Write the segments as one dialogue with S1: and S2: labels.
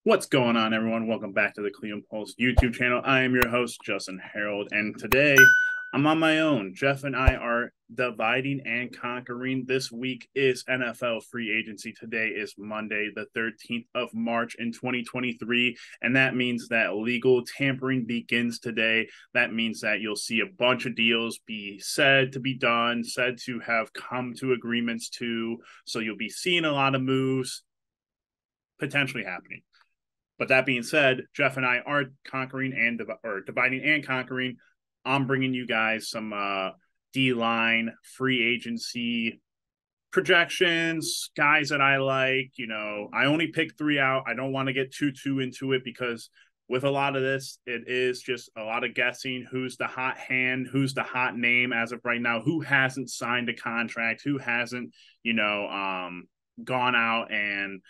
S1: What's going on, everyone? Welcome back to the Cleveland Pulse YouTube channel. I am your host, Justin Harold, and today I'm on my own. Jeff and I are dividing and conquering. This week is NFL free agency. Today is Monday, the 13th of March in 2023, and that means that legal tampering begins today. That means that you'll see a bunch of deals be said to be done, said to have come to agreements to, so you'll be seeing a lot of moves potentially happening. But that being said, Jeff and I are conquering and dividing and conquering. I'm bringing you guys some D-line free agency projections, guys that I like. I only picked three out. I don't want to get too into it because with a lot of this, it is just a lot of guessing. Who's the hot hand? Who's the hot name as of right now? Who hasn't signed a contract? Who hasn't, gone out and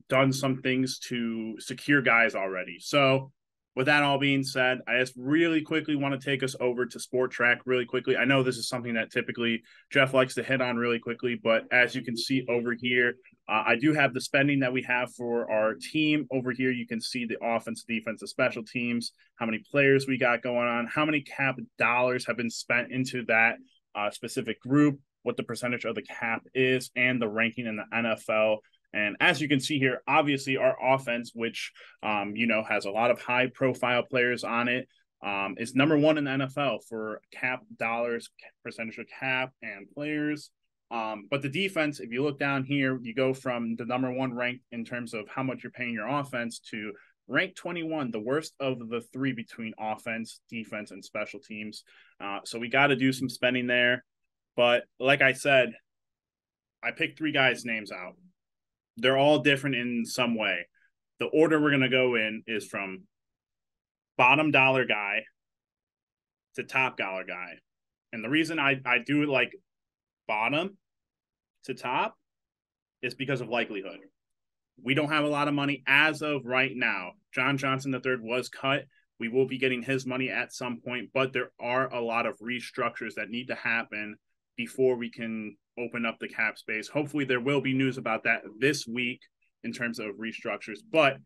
S1: done some things to secure guys already. So with that all being said, I just really quickly want to take us over to Sport Track really quickly. I know this is something that typically Jeff likes to hit on really quickly, but as you can see over here, I do have the spending that we have for our team. Over here, you can see the offense, defense, the special teams, how many players we got going on, how many cap dollars have been spent into that specific group, what the percentage of the cap is, and the ranking in the NFL. And as you can see here, obviously our offense, which has a lot of high-profile players on it, is number one in the NFL for cap dollars, percentage of cap, and players. But the defense, if you look down here, you go from the number one ranked in terms of how much you're paying your offense to rank 21, the worst of the three between offense, defense, and special teams. So we got to do some spending there. But like I said, I picked three guys' names out. They're all different in some way. The order we're going to go in is from bottom dollar guy to top dollar guy. And the reason I do it like bottom to top is because of likelihood. We don't have a lot of money as of right now. John Johnson III was cut. We will be getting his money at some point, but there are a lot of restructures that need to happen before we can open up the cap space. Hopefully there will be news about that this week in terms of restructures. But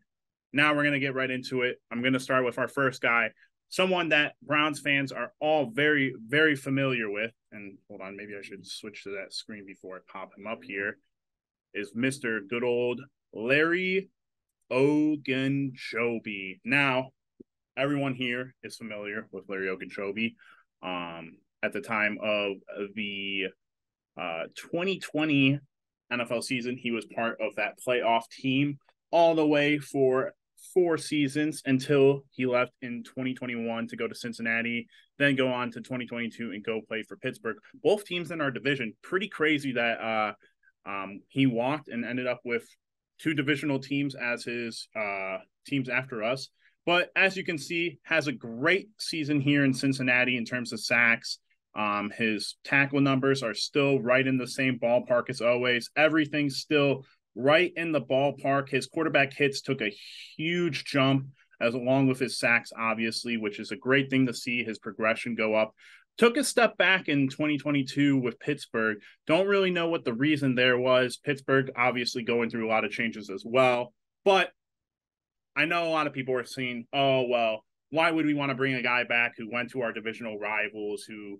S1: now we're going to get right into it. I'm going to start with our first guy, someone that Browns fans are all very, very familiar with. And hold on, maybe I should switch to that screen before I pop him up here, is Mr. Good old Larry Ogunjobi. Now, everyone here is familiar with Larry Ogunjobi. At the time of the 2020 NFL season, he was part of that playoff team all the way for 4 seasons until he left in 2021 to go to Cincinnati, then go on to 2022 and go play for Pittsburgh. Both teams in our division. Pretty crazy that he walked and ended up with 2 divisional teams as his teams after us. But as you can see, has a great season here in Cincinnati in terms of sacks. His tackle numbers are still right in the same ballpark as always. Everything's still right in the ballpark. His quarterback hits took a huge jump as along with his sacks, obviously, which is a great thing to see his progression go up. Took a step back in 2022 with Pittsburgh. Don't really know what the reason there was. Pittsburgh obviously going through a lot of changes as well. But I know a lot of people are saying, oh, well, why would we want to bring a guy back who went to our divisional rivals, who,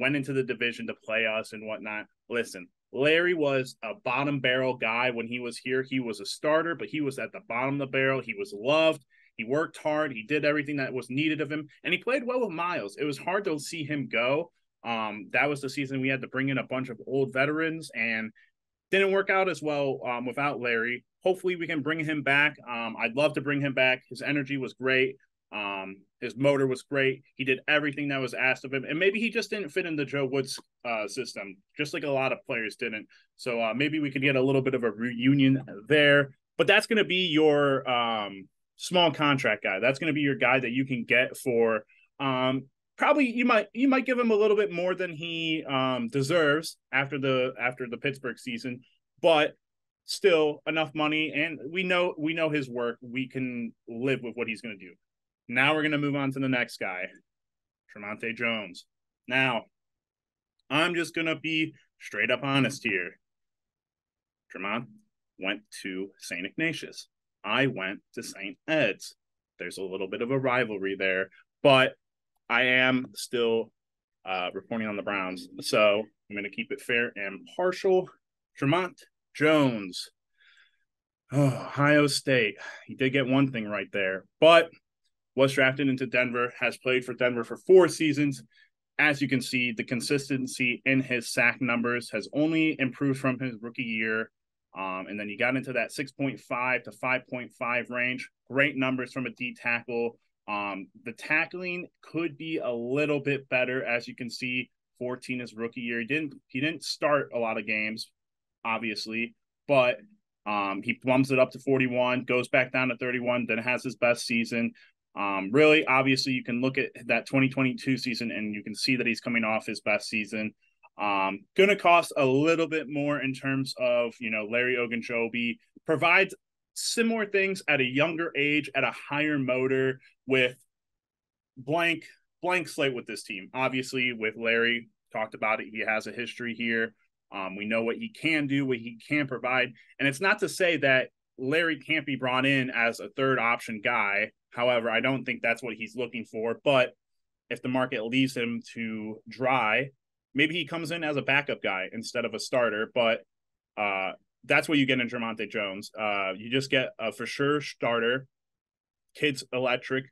S1: went into the division to play us and whatnot? Listen, Larry was a bottom barrel guy when he was here. He was a starter, but he was at the bottom of the barrel. He was loved. He worked hard. He did everything that was needed of him, and he played well with Miles. It was hard to see him go. That was the season we had to bring in a bunch of old veterans, and didn't work out as well without Larry. Hopefully we can bring him back. I'd love to bring him back. His energy was great. His motor was great. He did everything that was asked of him. And maybe he just didn't fit in the Joe Woods system, just like a lot of players didn't. So maybe we could get a little bit of a reunion there. But that's going to be your small contract guy. That's going to be your guy that you can get for probably you might give him a little bit more than he deserves after the Pittsburgh season, but still enough money, and we know his work. We can live with what he's going to do. Now we're going to move on to the next guy, Tremonte Jones. Now, I'm just going to be straight up honest here. Tremont went to St. Ignatius. I went to St. Ed's. There's a little bit of a rivalry there, but I am still reporting on the Browns. So I'm going to keep it fair and partial. Tremonte Jones, Ohio State. He did get one thing right there, but was drafted into Denver, has played for Denver for 4 seasons. As you can see, the consistency in his sack numbers has only improved from his rookie year. And then you got into that 6.5 to 5.5 range. Great numbers from a D tackle. The tackling could be a little bit better, as you can see. 14 his rookie year. He didn't start a lot of games, obviously, but he bumps it up to 41, goes back down to 31, then has his best season. Really, obviously, you can look at that 2022 season and you can see that he's coming off his best season. Going to cost a little bit more in terms of, Larry Ogunjobi provides similar things at a younger age, at a higher motor, with blank slate with this team. Obviously, with Larry, talked about it, he has a history here. We know what he can do, what he can provide. And it's not to say that Larry can't be brought in as a third option guy. However, I don't think that's what he's looking for. But if the market leaves him to dry, maybe he comes in as a backup guy instead of a starter. But that's what you get in Tremonte Jones. You just get a for sure starter. Kid's electric,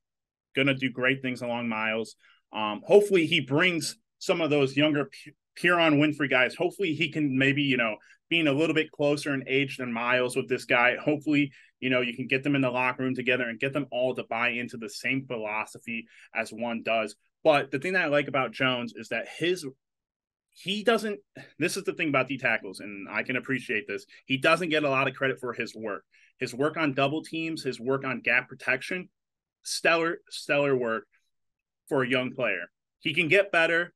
S1: going to do great things along miles. Hopefully he brings some of those younger Pierron Winfrey guys. Hopefully he can maybe, being a little bit closer in age than Miles with this guy. Hopefully, you can get them in the locker room together and get them all to buy into the same philosophy as one does. But the thing that I like about Jones is that this is the thing about D tackles, and I can appreciate this. He doesn't get a lot of credit for his work. His work on double teams, his work on gap protection, stellar work for a young player. He can get better.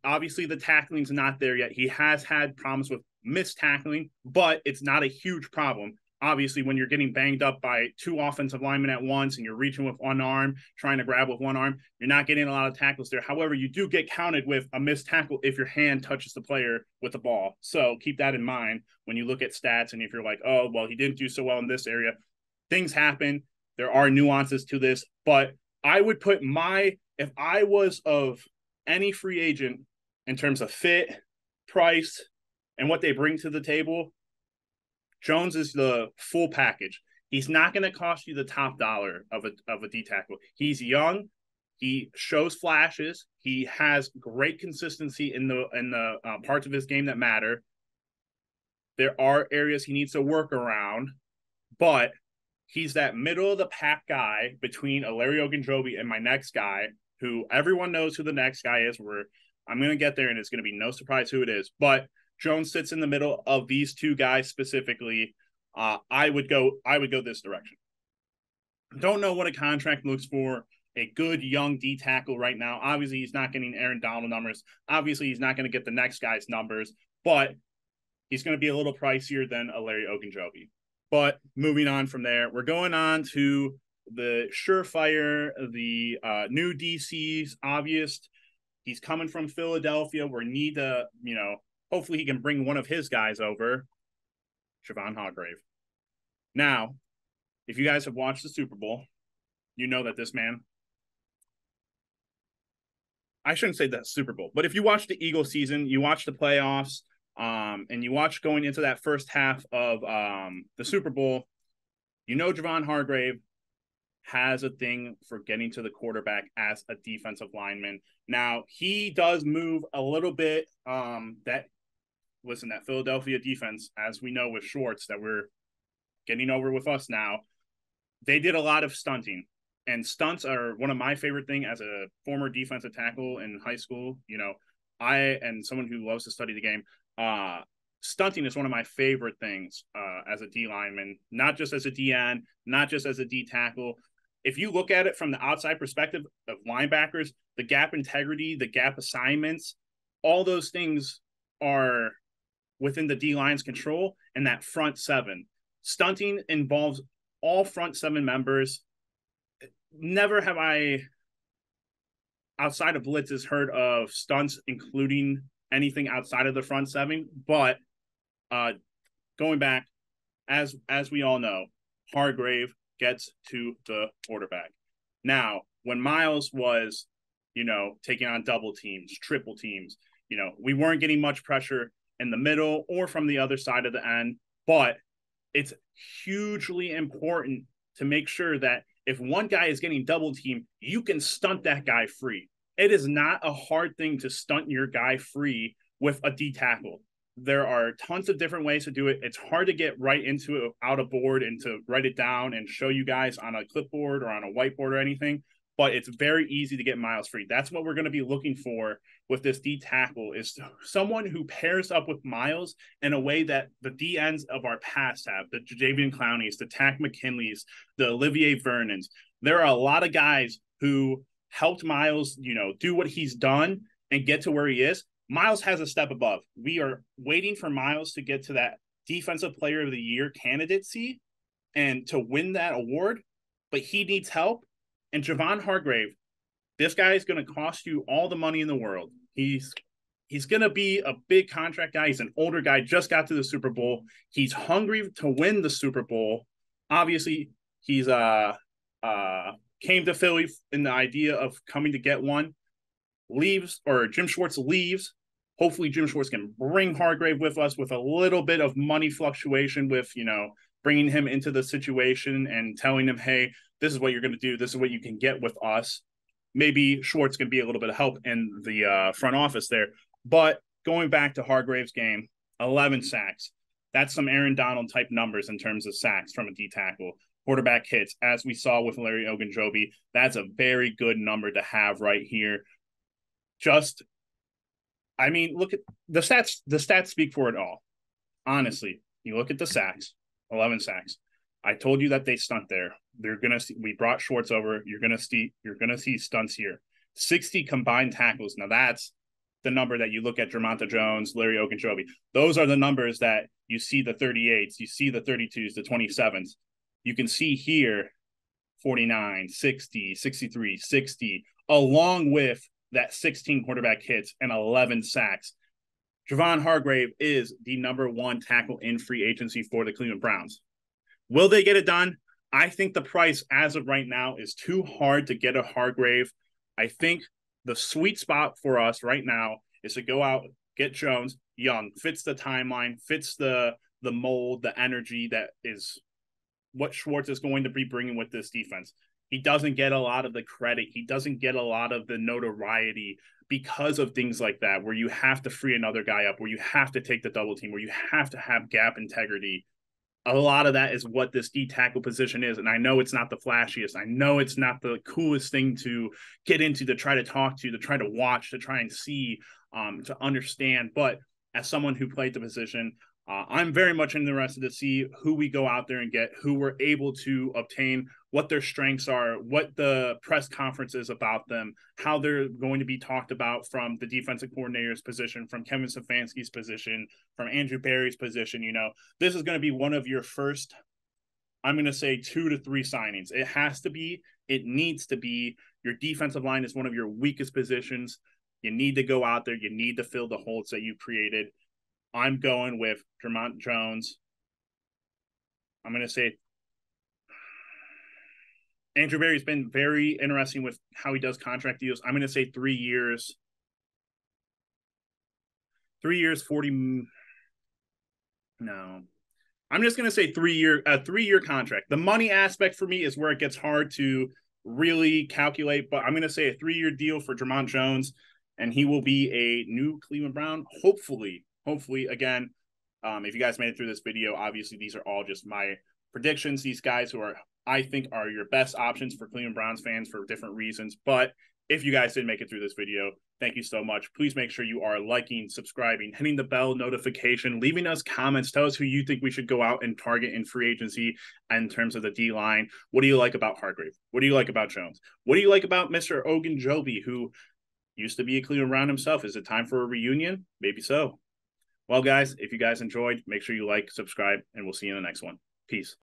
S1: Obviously, the tackling's not there yet. He has had problems with missed tackling, but it's not a huge problem. Obviously, when you're getting banged up by 2 offensive linemen at once and you're reaching with one arm, trying to grab with one arm, you're not getting a lot of tackles there. However, you do get counted with a missed tackle if your hand touches the player with the ball. So keep that in mind when you look at stats. And if you're like, oh, well, he didn't do so well in this area, things happen. There are nuances to this, but I would put if I was of any free agent in terms of fit, price, and what they bring to the table, Jones is the full package. He's not going to cost you the top dollar of a D tackle. He's young. He shows flashes. He has great consistency in the parts of his game that matter. There are areas he needs to work around, but he's that middle of the pack guy between a Larry Ogunjobi and my next guy, who everyone knows who the next guy is. I'm going to get there, and it's going to be no surprise who it is. But Jones sits in the middle of these 2 guys specifically. I would go this direction. Don't know what a contract looks for a good young D tackle right now. Obviously, he's not getting Aaron Donald numbers. Obviously, he's not going to get the next guy's numbers, but he's going to be a little pricier than a Larry Ogunjobi. But moving on from there, we're going on to the surefire, the new DC's obvious. He's coming from Philadelphia. We need to, hopefully he can bring one of his guys over, Javon Hargrave. Now, if you guys have watched the Super Bowl, you know that this man, I shouldn't say that Super Bowl, but if you watch the Eagles season, you watch the playoffs, and you watch going into that first half of the Super Bowl, Javon Hargrave has a thing for getting to the quarterback as a defensive lineman. Now, he does move a little bit. That Philadelphia defense, as we know with Schwartz, that we're getting over with us now, they did a lot of stunting. And stunts are one of my favorite things as a former defensive tackle in high school. And someone who loves to study the game, stunting is one of my favorite things as a D lineman, not just as a DN, not just as a D tackle. If you look at it from the outside perspective of linebackers, the gap integrity, the gap assignments, all those things are within the D-line's control and that front 7. Stunting involves all front 7 members. Never have I, outside of blitzes, heard of stunts including anything outside of the front 7. But going back, as we all know, Hargrave gets to the quarterback. Now, when Miles was, taking on double teams, triple teams, we weren't getting much pressure in the middle or from the other side of the end, but it's hugely important to make sure that if one guy is getting double teamed, you can stunt that guy free. It is not a hard thing to stunt your guy free with a D tackle. There are tons of different ways to do it. It's hard to get right into it out of board and to write it down and show you guys on a clipboard or on a whiteboard or anything, but it's very easy to get Miles free. That's what we're going to be looking for with this D tackle, is someone who pairs up with Miles in a way that the D ends of our past have, the Jadeveon Clowneys, the Tack McKinleys, the Olivier Vernons. There are a lot of guys who helped Miles, do what he's done and get to where he is. Miles has a step above. We are waiting for Miles to get to that Defensive Player of the Year candidacy and to win that award, but he needs help. And Javon Hargrave, this guy is going to cost you all the money in the world. He's going to be a big contract guy. He's an older guy, just got to the Super Bowl. He's hungry to win the Super Bowl. Obviously, he's came to Philly in the idea of coming to get one. Leaves, or Jim Schwartz leaves. Hopefully Jim Schwartz can bring Hargrave with us with a little bit of money fluctuation with, bringing him into the situation and telling him, hey, this is what you're going to do. This is what you can get with us. Maybe Schwartz can be a little bit of help in the front office there. But going back to Hargrave's game, 11 sacks. That's some Aaron Donald type numbers in terms of sacks from a D tackle. Quarterback hits, as we saw with Larry Ogunjobi, that's a very good number to have right here. Look at the stats. The stats speak for it all. Honestly, you look at the sacks, 11 sacks. I told you that they stunt there. We brought Schwartz over. You're gonna see stunts here. 60 combined tackles. Now that's the number that you look at Tremonte Jones, Larry Ogunjobi. Those are the numbers that you see the 38s, you see the 32s, the 27s. You can see here 49, 60, 63, 60, along with that 16 quarterback hits and 11 sacks. Javon Hargrave is the number one tackle in free agency for the Cleveland Browns. Will they get it done? I think the price as of right now is too hard to get a Hargrave. I think the sweet spot for us right now is to go out, get Jones, young, fits the timeline, fits the mold, the energy that is what Schwartz is going to be bringing with this defense. He doesn't get a lot of the credit. He doesn't get a lot of the notoriety because of things like that, where you have to free another guy up, where you have to take the double team, where you have to have gap integrity. A lot of that is what this D tackle position is. And I know it's not the flashiest. I know it's not the coolest thing to get into, to try to talk to try to watch, to try and see, to understand. But as someone who played the position, I'm very much interested to see who we go out there and get, who we're able to obtain, what their strengths are, what the press conference is about them, how they're going to be talked about from the defensive coordinator's position, from Kevin Stefanski's position, from Andrew Berry's position. This is going to be one of your first, I'm going to say 2 to 3 signings. It has to be, it needs to be. Your defensive line is one of your weakest positions. You need to go out there. You need to fill the holes that you created. I'm going with Tremonte Jones. I'm going to say Andrew Berry's been very interesting with how he does contract deals. I'm going to say 3 years. 3 years, 40. No. I'm just going to say 3-year contract. The money aspect for me is where it gets hard to really calculate, but I'm going to say a 3-year deal for Tremonte Jones, and he will be a new Cleveland Brown, hopefully, again, if you guys made it through this video, obviously these are all just my predictions. These guys who I think are your best options for Cleveland Browns fans for different reasons. But if you guys did make it through this video, thank you so much. Please make sure you are liking, subscribing, hitting the bell notification, leaving us comments. Tell us who you think we should go out and target in free agency in terms of the D-line. What do you like about Hargrave? What do you like about Jones? What do you like about Mr. Ogunjobi, who used to be a Cleveland Brown himself? Is it time for a reunion? Maybe so. Well, guys, if you guys enjoyed, make sure you like, subscribe, and we'll see you in the next one. Peace.